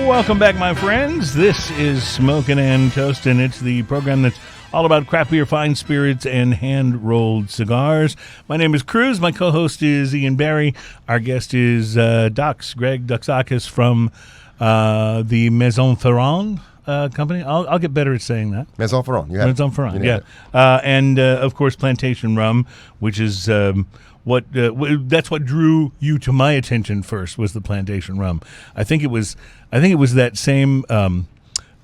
Welcome back, my friends. This is Smokin Toastin. It's the program that's all about craft beer, fine spirits, and hand-rolled cigars. My name is Cruz. My co-host is Ian Barry. Our guest is Greg Doxakis from the Maison Ferrand company. I'll get better at saying that. Maison Ferrand. Maison Ferrand, yeah. And, of course, Plantation rum, which is... that's what drew you to my attention first, was the Plantation rum. I think it was that same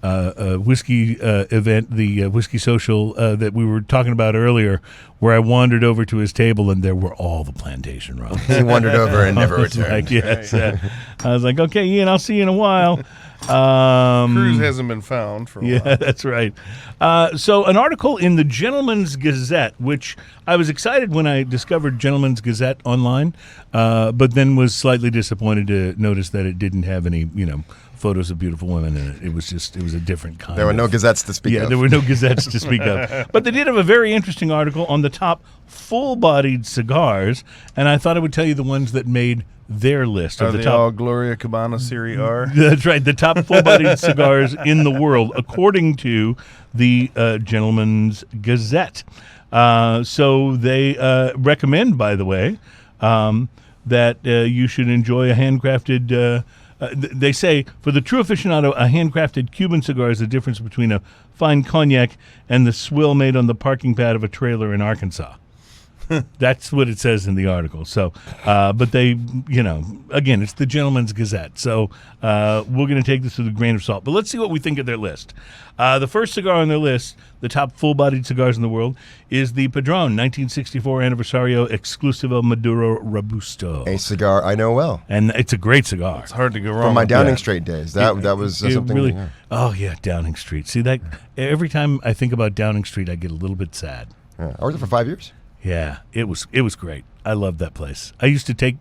whiskey event, the whiskey social that we were talking about earlier, where I wandered over to his table and there were all the Plantation rum. He wandered over and never returned. Yes, I was like, okay, Ian, I'll see you in a while. Cruz hasn't been found for a while. Yeah, that's right. So an article in the Gentleman's Gazette, which I was excited when I discovered Gentleman's Gazette online, but then was slightly disappointed to notice that it didn't have any, photos of beautiful women in it. It was a different kind. There were no gazettes to speak of. Yeah, there were no gazettes to speak of. But they did have a very interesting article on the top full-bodied cigars, and I thought I would tell you the ones that made their list. Are of the they top, all Gloria Cabana Serie R? That's right. The top full-bodied cigars in the world, according to the Gentleman's Gazette. So they recommend, by the way, that you should enjoy a handcrafted... they say, for the true aficionado, a handcrafted Cuban cigar is the difference between a fine cognac and the swill made on the parking pad of a trailer in Arkansas. That's what it says in the article. So, but they, again, it's the Gentleman's Gazette. So we're going to take this with a grain of salt. But let's see what we think of their list. The first cigar on their list, the top full-bodied cigars in the world, is the Padron 1964 Aniversario Exclusivo Maduro Robusto. A cigar I know well. And it's a great cigar. It's hard to go wrong. From my with Downing that. Street days. That was something. Really, Yeah. Oh, yeah, Downing Street. See, that every time I think about Downing Street, I get a little bit sad. Yeah. I worked there for 5 years. Yeah, it was great. I loved that place. I used to take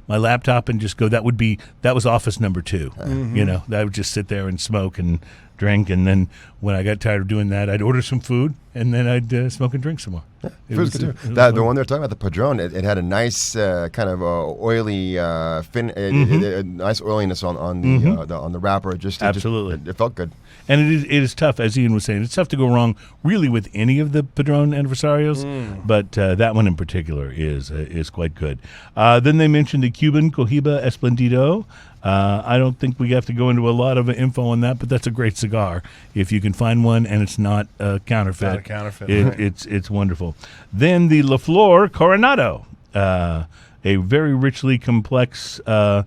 my laptop and just go. That was office number 2. Mm-hmm. I would just sit there and smoke and drink, and then when I got tired of doing that, I'd order some food, and then I'd smoke and drink some more. Yeah, food's good too. The one they're talking about, the Padron, it had a nice kind of oily, nice oiliness on the wrapper. Absolutely, it felt good. And it is tough, as Ian was saying. It's tough to go wrong, really, with any of the Padron Aniversarios, but that one in particular is quite good. Then they mentioned the Cuban Cohiba Esplendido. I don't think we have to go into a lot of info on that, but that's a great cigar. If you can find one and it's not counterfeit, Not a counterfeit, right. it's wonderful. Then the La Flor Coronado, a very richly complex La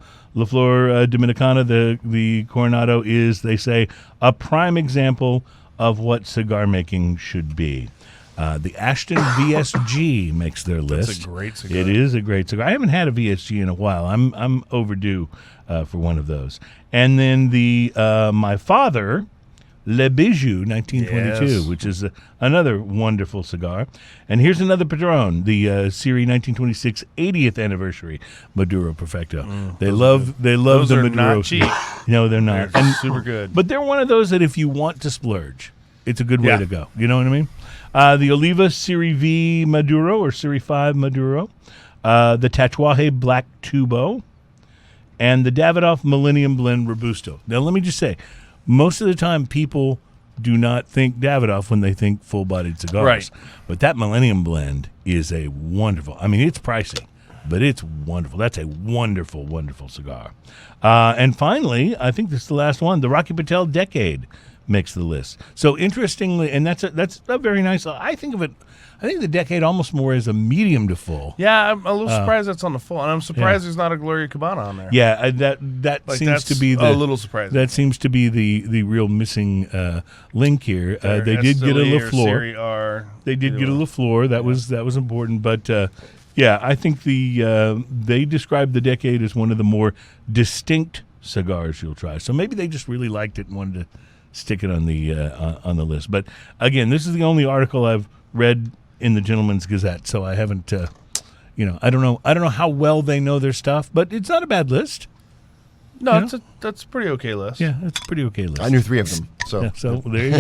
Flor Dominicana. The Coronado is, they say, a prime example of what cigar making should be. The Ashton VSG makes their list. It's a great cigar. It is a great cigar. I haven't had a VSG in a while. I'm overdue for one of those. And then the My Father, Le Bijou 1922, Yes. which is another wonderful cigar. And here's another Padron, the Siri 1926 80th anniversary Maduro Perfecto. They love Those the are Maduro. not cheap. No, they're not. They're super good. But they're one of those that if you want to splurge, it's a good way Yeah. to go. You know what I mean? The Oliva Siri V Maduro or Siri 5 Maduro, the Tatuaje Black Tubo, and the Davidoff Millennium Blend Robusto. Now, let me just say, most of the time people do not think Davidoff when they think full-bodied cigars. Right. But that Millennium Blend is a wonderful, it's pricey, but it's wonderful. That's a wonderful, wonderful cigar. And finally, I think this is the last one, the Rocky Patel Decade makes the list. So interestingly, and that's a very nice, I think the Decade almost more as a medium to full. Yeah, I'm a little surprised that's on the full, and I'm surprised there's not a Gloria Cabana on there. Yeah, that seems to be a little surprising. That seems to be the real missing link here. They did get a La Flor. They did get a La Flor. That was important. But yeah, I think they described the Decade as one of the more distinct cigars you'll try. So maybe they just really liked it and wanted to stick it on the list. But again, this is the only article I've read in the Gentleman's Gazette, so I haven't. I don't know how well they know their stuff, but it's not a bad list. No, that's a pretty okay list. Yeah, it's a pretty okay list. I knew 3 of them. So, yeah, so there you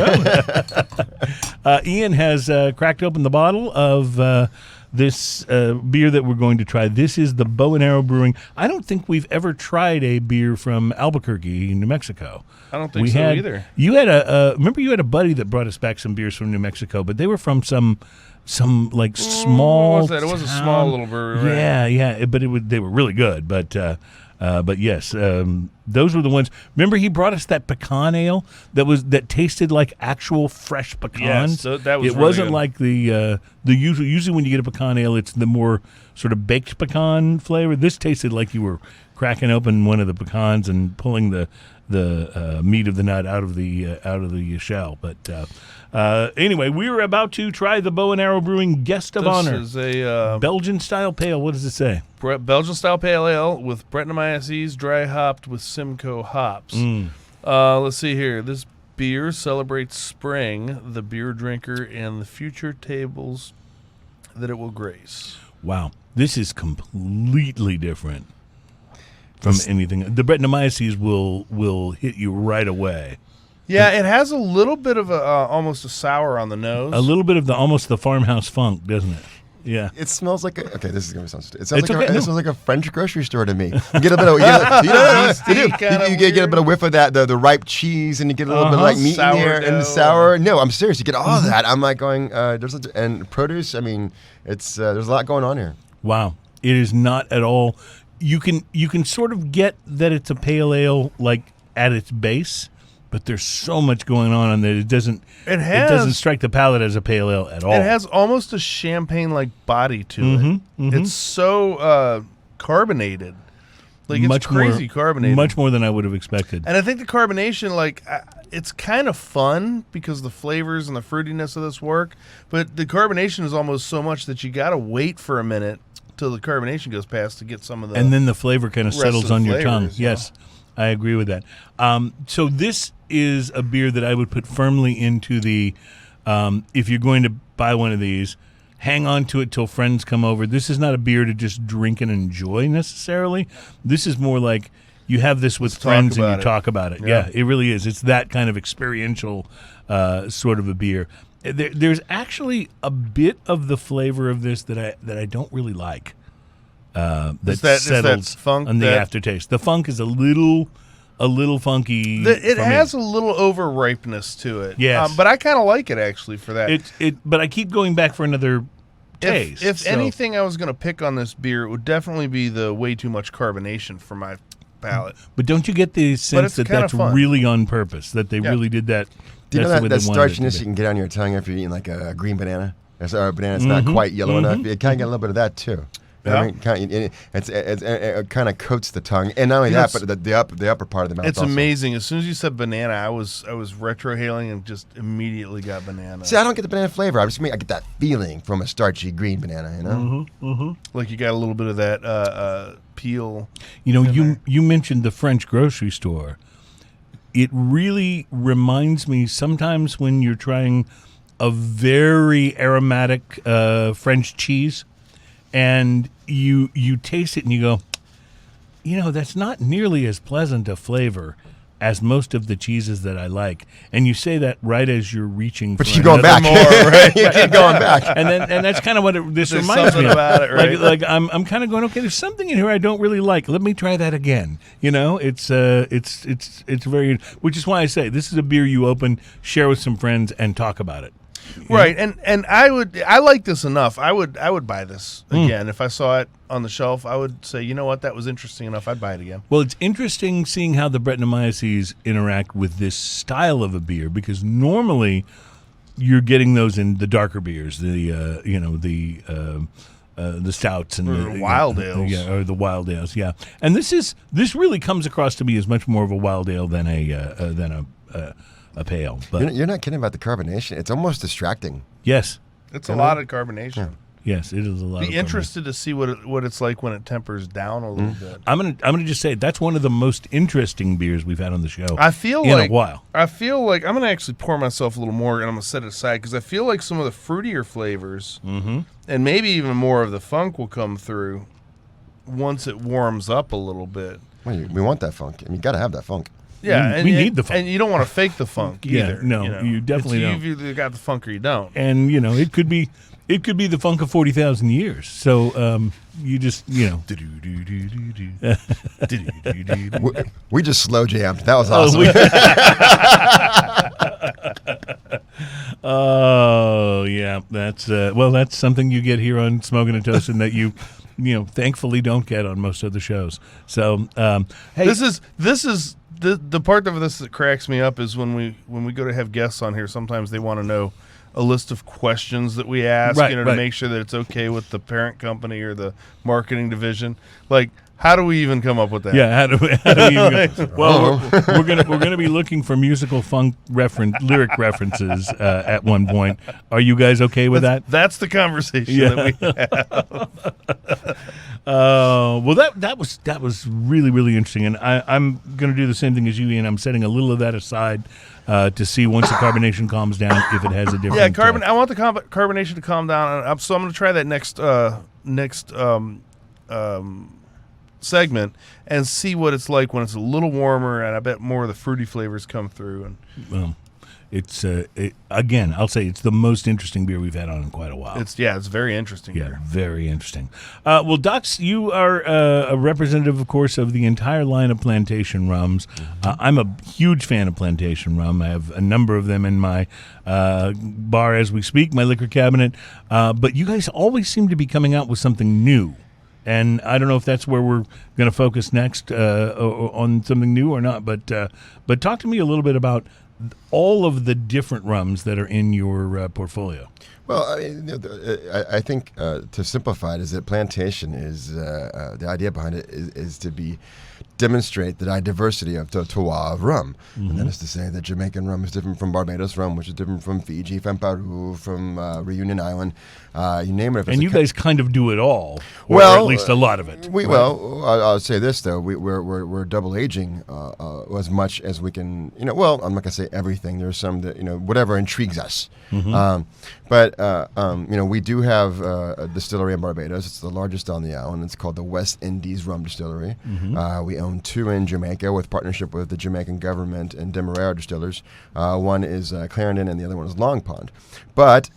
go. Ian has cracked open the bottle of this beer that we're going to try. This is the Bow and Arrow Brewing. I don't think we've ever tried a beer from Albuquerque, New Mexico. I don't think so either. You had remember you had a buddy that brought us back some beers from New Mexico, but they were from some like small. What was that? It was a small little brewery. Right? Yeah, but they were really good. But yes, those were the ones. Remember, he brought us that pecan ale that tasted like actual fresh pecans. Yes, so that was. It wasn't like the usual. Usually, when you get a pecan ale, it's the more sort of baked pecan flavor. This tasted like you were cracking open one of the pecans and pulling the meat of the nut out of the shell. But anyway, we were about to try the Bow and Arrow Brewing Guest of Honor. This is a Belgian-Style Pale. What does it say? Belgian-Style Pale Ale with Brettanomyces dry hopped with Simcoe hops. Let's see here. This beer celebrates spring, the beer drinker, and the future tables that it will grace. Wow. This is completely different from anything. The Brettanomyces will hit you right away. Yeah, it has a little bit of almost a sour on the nose. A little bit of almost the farmhouse funk, doesn't it? Yeah. It smells like this is gonna sound stupid. It sounds like a French grocery store to me. You get a bit of you get a bit of whiff of that the ripe cheese, and you get a little bit of like meat in there and sour. No, I'm serious. You get all that. I'm like going and produce. I mean, it's there's a lot going on here. Wow, it is not at all. You can sort of get that it's a pale ale like at its base. But there's so much going on that it doesn't strike the palate as a pale ale at all. It has almost a champagne-like body to it. Mm-hmm. It's so carbonated. Like it's crazy carbonated. Much more than I would have expected. And I think the carbonation, it's kind of fun because the flavors and the fruitiness of this work. But the carbonation is almost so much that you got to wait for a minute till the carbonation goes past to get some of the. And then the flavor kind of settles on your tongue. Yes, I agree with that. So this is a beer that I would put firmly into the if you're going to buy one of these, hang on to it till friends come over. This is not a beer to just drink and enjoy necessarily. This is more like you have this with friends and you talk about it. Yeah, it really is. It's that kind of experiential sort of a beer. There's actually a bit of the flavor of this that I don't really like. That settles funk on the aftertaste. The funk is a little funky. It has a little over ripeness to it. Yes, but I kind of like it actually for that. But I keep going back for another taste. If anything, I was going to pick on this beer, it would definitely be the way too much carbonation for my palate. But don't you get the sense that that's really on purpose? That they really did that. Do you know that starchiness you can get on your tongue after you're eating like a green banana? Or a banana that's not quite yellow enough. You kind of get a little bit of that too. Yeah. I mean, it kind of coats the tongue, and not only that, but the upper part of the mouth. It's also amazing. As soon as you said banana, I was retrohaling and just immediately got banana. See, I don't get the banana flavor. I get that feeling from a starchy green banana. You know, like you got a little bit of that peel. You know, you mentioned the French grocery store. It really reminds me sometimes when you're trying a very aromatic French cheese. And you taste it and you go, that's not nearly as pleasant a flavor as most of the cheeses that I like. And you say that right as you're reaching but for you going back. More, right? You keep going back. And that's kind of what this there's reminds me of. About it, right? Like I'm kind of going, okay, there's something in here I don't really like. Let me try that again. It's very, which is why I say this is a beer you open, share with some friends, and talk about it. Right, and I like this enough. I would buy this again if I saw it on the shelf. I would say, you know what, that was interesting enough. I'd buy it again. Well, it's interesting seeing how the Brettanomyces interact with this style of a beer because normally you're getting those in the darker beers, the stouts and the wild ales, or the wild ales, yeah. And this really comes across to me as much more of a wild ale than a pale. But you're not kidding about the carbonation. It's almost distracting. Yes. It's a lot of carbonation. Yeah. Yes, it is a lot. Be interested to see what it's like when it tempers down a little bit. I'm gonna just say that's one of the most interesting beers we've had on the show. I feel in a while. I feel like I'm gonna actually pour myself a little more, and I'm gonna set it aside because I feel like some of the fruitier flavors and maybe even more of the funk will come through once it warms up a little bit. Well, we want that funk. I mean, you got to have that funk. Yeah, we need the funk. And you don't want to fake the funk either. Yeah, no, you definitely don't. You've either got the funk or you don't. And, it could be It could be the funk of 40,000 years. So you just, we just slow jammed. That was awesome. Oh, yeah. That's something you get here on Smokin Toastin that you thankfully don't get on most other shows. So, hey, this is the part of this that cracks me up is when we go to have guests on here. Sometimes they want to know a list of questions that we ask, to make sure that it's okay with the parent company or the marketing division. Like, how do we even come up with that? Yeah, how do we even go? Well, we're gonna be looking for musical funk lyric references at one point. Are you guys okay with that? That's the conversation that we have. Well, that was really, really interesting, and I'm going to do the same thing as you, Ian. I'm setting a little of that aside to see once the carbonation calms down if it has a different. Yeah, I want the carbonation to calm down, so I'm going to try that next segment and see what it's like when it's a little warmer, and I bet more of the fruity flavors come through. And it's again, I'll say it's the most interesting beer we've had on in quite a while. It's very interesting. Yeah, beer. very interesting. Well, Dox, you are a representative, of course, of the entire line of Plantation rums. Mm-hmm. I'm a huge fan of Plantation rum. I have a number of them in my bar as we speak, my liquor cabinet. But you guys always seem to be coming out with something new. And I don't know if that's where we're going to focus next on something new or not. But talk to me a little bit about all of the different rums that are in your portfolio. Well, I think to simplify it is that Plantation is the idea behind it is to demonstrate the diversity of the terroir of rum. Mm-hmm. And that is to say that Jamaican rum is different from Barbados rum, which is different from Fiji, from Peru, from Reunion Island, you name it. And you guys kind of do it all, or well, at least a lot of it. Well, I'll say this though: we're double aging as much as we can. Well, I'm not gonna say everything. There's some that whatever intrigues us. Mm-hmm. But we do have a distillery in Barbados. It's the largest on the island. It's called the West Indies Rum Distillery. Mm-hmm. We own 2 in Jamaica with partnership with the Jamaican government and Demerara distillers. One is Clarendon and the other one is Long Pond. But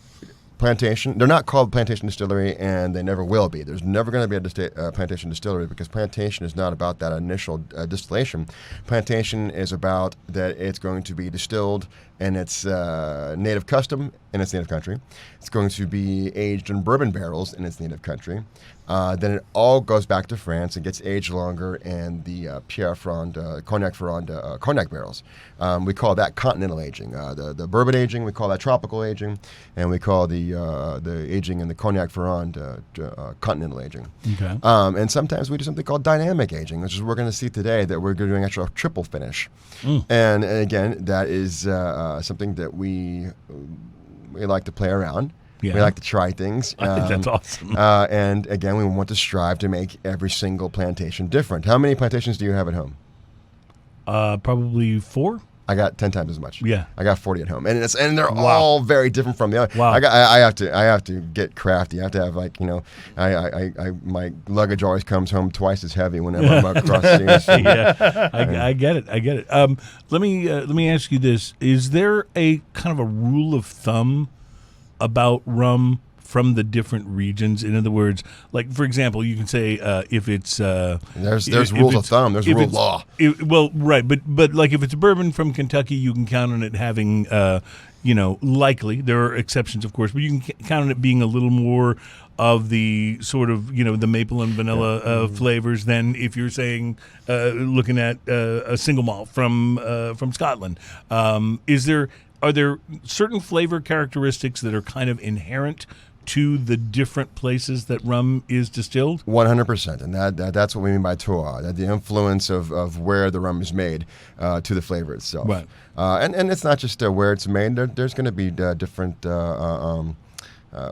Plantation, they're not called Plantation Distillery, and they never will be. There's never going to be a Plantation Distillery because Plantation is not about that initial distillation. Plantation is about that it's going to be distilled in its native custom in its native country. It's going to be aged in bourbon barrels in its native country. Then it all goes back to France and gets aged longer in the Pierre Ferrand, Cognac Ferrand cognac barrels. We call that continental aging. The bourbon aging, we call that tropical aging, and we call the aging in the Cognac Ferrand continental aging. Okay. And sometimes we do something called dynamic aging, which is what we're going to see today, that we're doing actual triple finish. And again, that is something that we like to play around. Yeah. We like to try things. I think that's awesome. And again, we want to strive to make every single plantation different. How many plantations do you have at home? Probably 4. I got 10 times as much. Yeah, I got 40 at home, and they're all very different from the other. Wow. I have to get crafty. I have to have my luggage always comes home twice as heavy whenever I'm across the sea. Yeah, I get it. Let me ask you this: is there a kind of a rule of thumb about rum from the different regions? In other words, like for example, you can say if it's there's rules of thumb, there's rule of law. Right, but like if it's a bourbon from Kentucky, you can count on it having likely, there are exceptions of course, but you can count on it being a little more of the sort of the maple and vanilla flavors than if you're saying looking at a single malt from Scotland. Are there certain flavor characteristics that are kind of inherent to the different places that rum is distilled? 100%, and that's what we mean by terroir, that the influence of where the rum is made to the flavor itself. Right. And it's not just where it's made. There's going to be different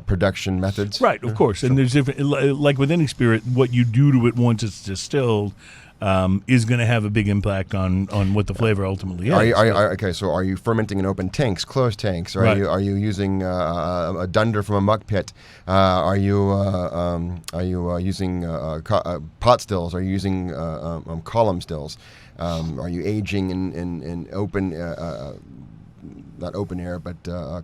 production methods. Right, of course. And there's different, like with any spirit, what you do to it once it's distilled is going to have a big impact on what the flavor ultimately is. So are you fermenting in open tanks, closed tanks? Are you using a dunder from a muck pit? Are you using pot stills? Are you using column stills? Are you aging in open not open air, but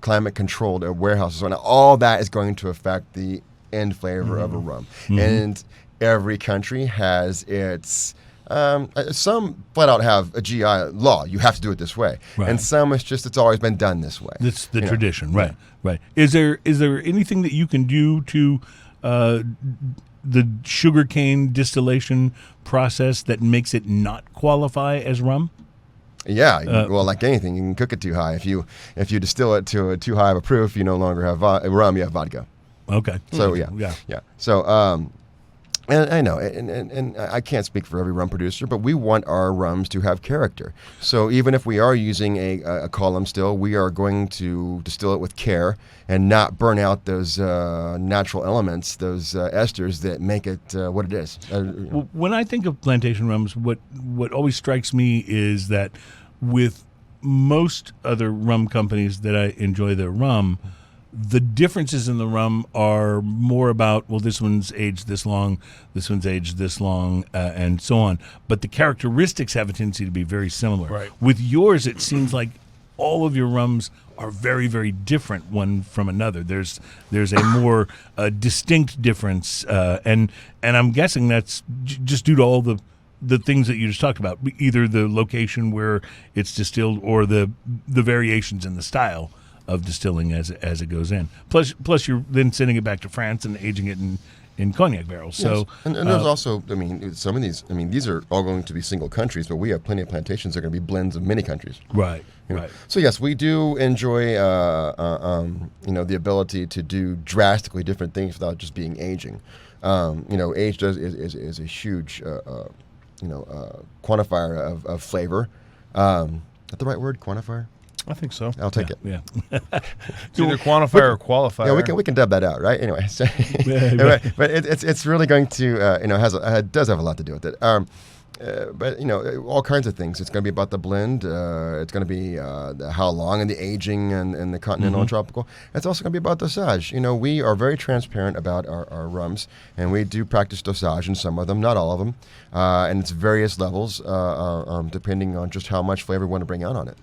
climate controlled warehouses. So now all that is going to affect the end flavor of a rum, and every country has its. Some flat out have a GI law. You have to do it this way, and some it's always been done this way. It's the tradition, right? Right. Is there anything that you can do to the sugarcane distillation process that makes it not qualify as rum? Yeah, well, like anything, you can cook it too high. If you distill it to too high of a proof, you no longer have rum. You have vodka. Okay. So yeah. So and I know, and I can't speak for every rum producer, but we want our rums to have character. So even if we are using a column still, we are going to distill it with care and not burn out those natural elements, those esters that make it what it is. When I think of plantation rums, what always strikes me is that with most other rum companies that I enjoy their rum, the differences in the rum are more about, well, this one's aged this long, this one's aged this long, and so on. But the characteristics have a tendency to be very similar. Right. With yours, it seems like all of your rums are very, very different one from another. There's a more distinct difference, and I'm guessing that's just due to all the things that you just talked about, either the location where it's distilled or the variations in the style of distilling as it goes in. Plus, you're then sending it back to France and aging it in cognac barrels. Yes. So, and there's also, some of these. These are all going to be single countries, but we have plenty of plantations that are going to be blends of many countries. Right. Right. So yes, we do enjoy, the ability to do drastically different things without just being aging. Age is a huge, quantifier of flavor. Is that the right word? Quantifier? I think so. I'll take it. Yeah. It's either quantifier or qualifier. Yeah, we can dub that out, right? Anyway, so but it's really going to does have a lot to do with it. But all kinds of things. It's going to be about the blend. It's going to be how long and the aging and the continental and tropical. It's also going to be about dosage. We are very transparent about our rums, and we do practice dosage in some of them, not all of them, and it's various levels depending on just how much flavor we want to bring out on it.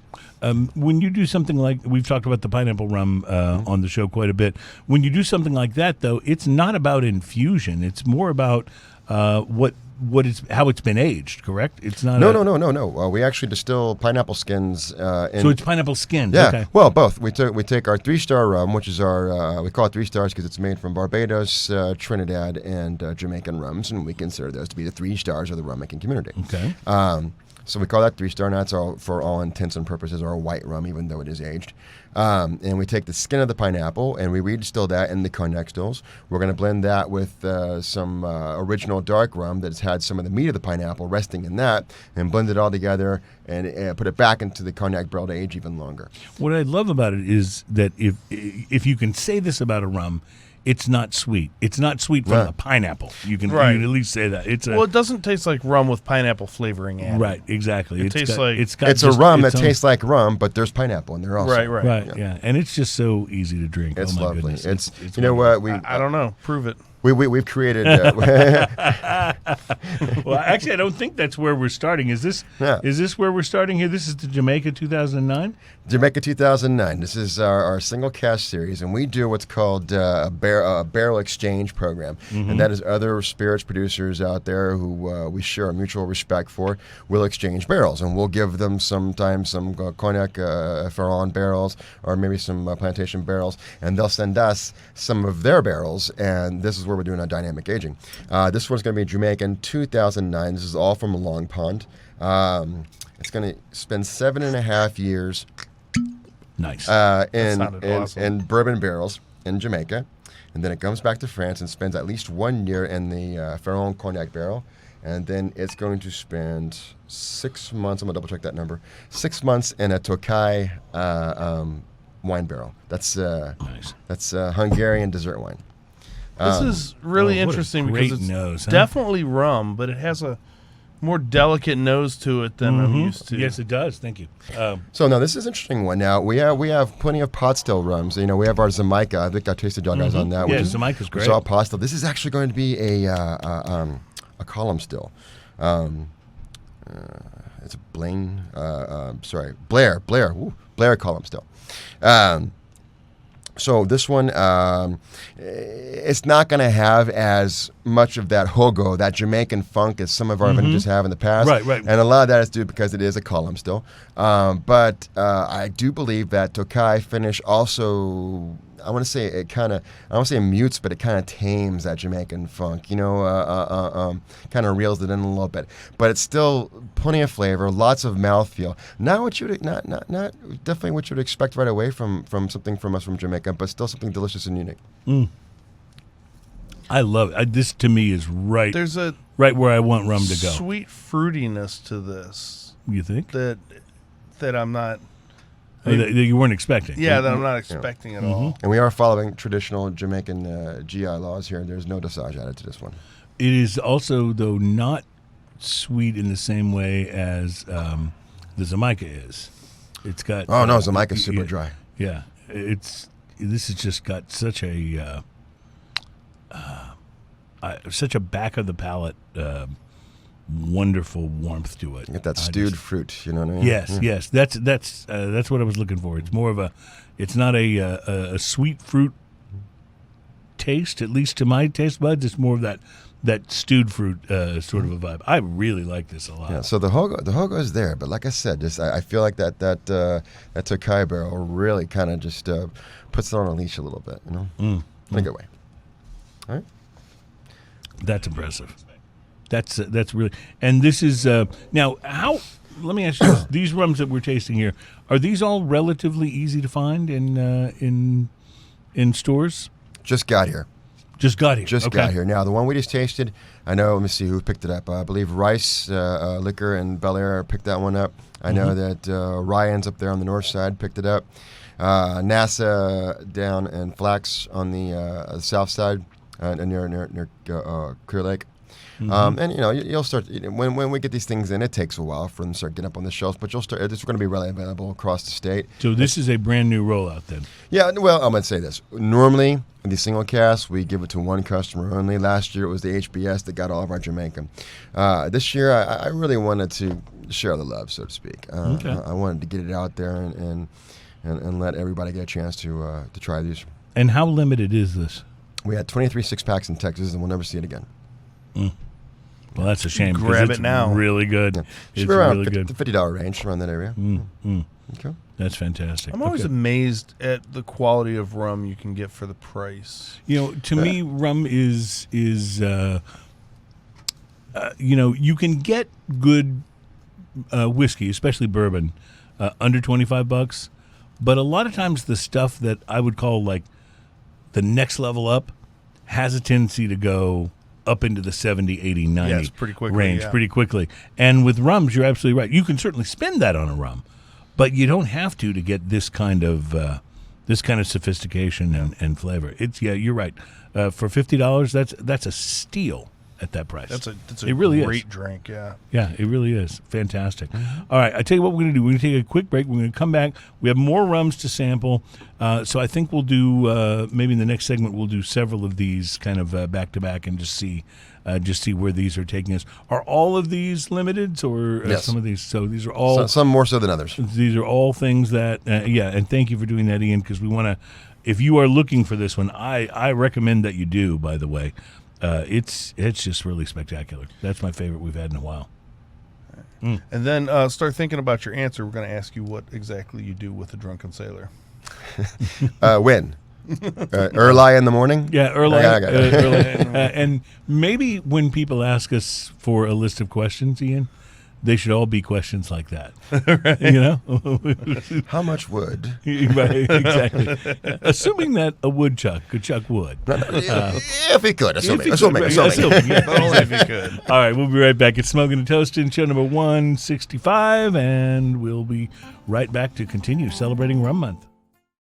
When you do something like, we've talked about the pineapple rum on the show quite a bit. When you do something like that, though, it's not about infusion. It's more about how it's been aged, correct? It's not. No. We actually distill pineapple skins. So it's pineapple skins. Yeah. Okay. Well, both. We take our 3-star rum, which is our we call it 3 stars because it's made from Barbados, Trinidad, and Jamaican rums, and we consider those to be the 3 stars of the rum making community. Okay. So we call that 3-star, and that's for all intents and purposes our white rum, even though it is aged. And we take the skin of the pineapple and we redistill that in the cognac stills. We're going to blend that with some original dark rum that's had some of the meat of the pineapple resting in that, and blend it all together and put it back into the cognac barrel to age even longer. What I love about it is that if you can say this about a rum, it's not sweet. It's not sweet from the pineapple. You can at least say that. It doesn't taste like rum with pineapple flavoring added. Right, exactly. It tastes like it's a rum that tastes like rum, but there's pineapple in there also. Right. Yeah, and it's just so easy to drink. It's lovely. Goodness. It's you know what I don't know. Prove it. We've created. Well, actually, I don't think that's where we're starting. Is this where we're starting here? This is the Jamaica 2009? Jamaica 2009. This is our single cask series, and we do what's called a barrel exchange program. And that is other spirits producers out there who we share a mutual respect for will exchange barrels. And we'll give them sometimes some cognac Ferron barrels or maybe some plantation barrels, and they'll send us some of their barrels, and this is where we're doing our dynamic aging. This one's going to be Jamaican 2009. This is all from Long Pond. It's going to spend 7.5 years nice in bourbon barrels in Jamaica, and then it comes back to France and spends at least 1 year in the Ferron cognac barrel, and then it's going to spend 6 months. I'm going to double check that number. 6 months in a Tokai wine barrel. That's nice. That's Hungarian dessert wine. This is really interesting because it's definitely rum, but it has a more delicate nose to it than I'm used to. Yes, it does. Thank you. So now this is an interesting one. Now we have plenty of pot still rums. We have our Jamaica. I think I tasted y'all guys on that. Yeah, Jamaica's great. Which is all pot still. This is actually going to be a column still. it's Blaine. Sorry, Blair. Ooh, Blair column still. So this one, it's not going to have as much of that hogo, that Jamaican funk as some of our vintages have in the past. Right. And a lot of that is due because it is a column still. But I do believe that Tokai finish also, I want to say it kind of, I don't want to say mutes, but it kind of tames that Jamaican funk, kind of reels it in a little bit. But it's still plenty of flavor, lots of mouthfeel. Not what you would, not definitely what you would expect right away from something from us from Jamaica, but still something delicious and unique. I love it. This to me is right. There's a right where I want rum to go. Sweet fruitiness to this. You think that I'm not. That you weren't expecting? Yeah, that I'm not expecting at all. And we are following traditional Jamaican GI laws here. There's no dosage added to this one. It is also, though, not sweet in the same way as the Jamaica is. It's got. Oh no, Jamaica's super dry. Yeah, this has just got such a back of the palate. Wonderful warmth to it. You get that stewed fruit, you know what I mean? Yes. That's what I was looking for. It's more of it's not a sweet fruit taste, at least to my taste buds. It's more of that stewed fruit sort of a vibe. I really like this a lot. Yeah. So the hogo is there, but like I said, I feel like that Tokai barrel really kind of just puts it on a leash a little bit, in a good way. All right. That's impressive. That's really, and this is now how. Let me ask you this: these rums that we're tasting here, are these all relatively easy to find in stores? Just got here. Got here. Now the one we just tasted, I know. Let me see who picked it up. I believe Rice Liquor and Bel Air picked that one up. I know that Ryan's up there on the north side picked it up. NASA down and Flax on the south side, near Clear Lake. And you'll start when we get these things in. It takes a while for them to start getting up on the shelves, but it's going to be really available across the state. So this is a brand new rollout, then. Yeah. Well, I'm going to say this. Normally, in these single casts, we give it to one customer only. Last year, it was the HBS that got all of our Jamaican. This year, I really wanted to share the love, so to speak. I wanted to get it out there and let everybody get a chance to try these. And how limited is this? We had 23 six-packs in Texas, and we'll never see it again. Well, that's a shame. Grab it's it now. Really good. Yeah. It's around really good. The $50 range, around that area. Okay. That's fantastic. I'm always amazed at the quality of rum you can get for the price. To me, rum is you can get good whiskey, especially bourbon, under $25, but a lot of times the stuff that I would call like the next level up has a tendency to go up into the 70, 80, 90 pretty quickly, range pretty quickly. And with rums, you're absolutely right. You can certainly spend that on a rum, but you don't have to get this kind of sophistication and flavor. You're right. For $50, that's a steal at that price. That's a it really great is. drink, yeah. Yeah, it really is. Fantastic. All right, I tell you what we're going to do. We're going to take a quick break. We're going to come back. We have more rums to sample. So I think we'll do, maybe in the next segment, we'll do several of these kind of back-to-back and just see where these are taking us. Are all of these limited or yes. Some of these? So these are all... Some more so than others. These are all things that, and thank you for doing that, Ian, because we want to, if you are looking for this one, I recommend that you do, by the way. It's just really spectacular. That's my favorite we've had in a while. And then start thinking about your answer. We're going to ask you what exactly you do with the drunken sailor. When? Early in the morning? Yeah, early. Early. And maybe when people ask us for a list of questions, Ian, they should all be questions like that. Right. How much wood? Right, exactly. Assuming that a woodchuck could chuck wood. If he could. Assuming. Yeah. Only if you could. All right, we'll be right back. It's Smokin Toastin, show number 165, and we'll be right back to continue celebrating Rum Month.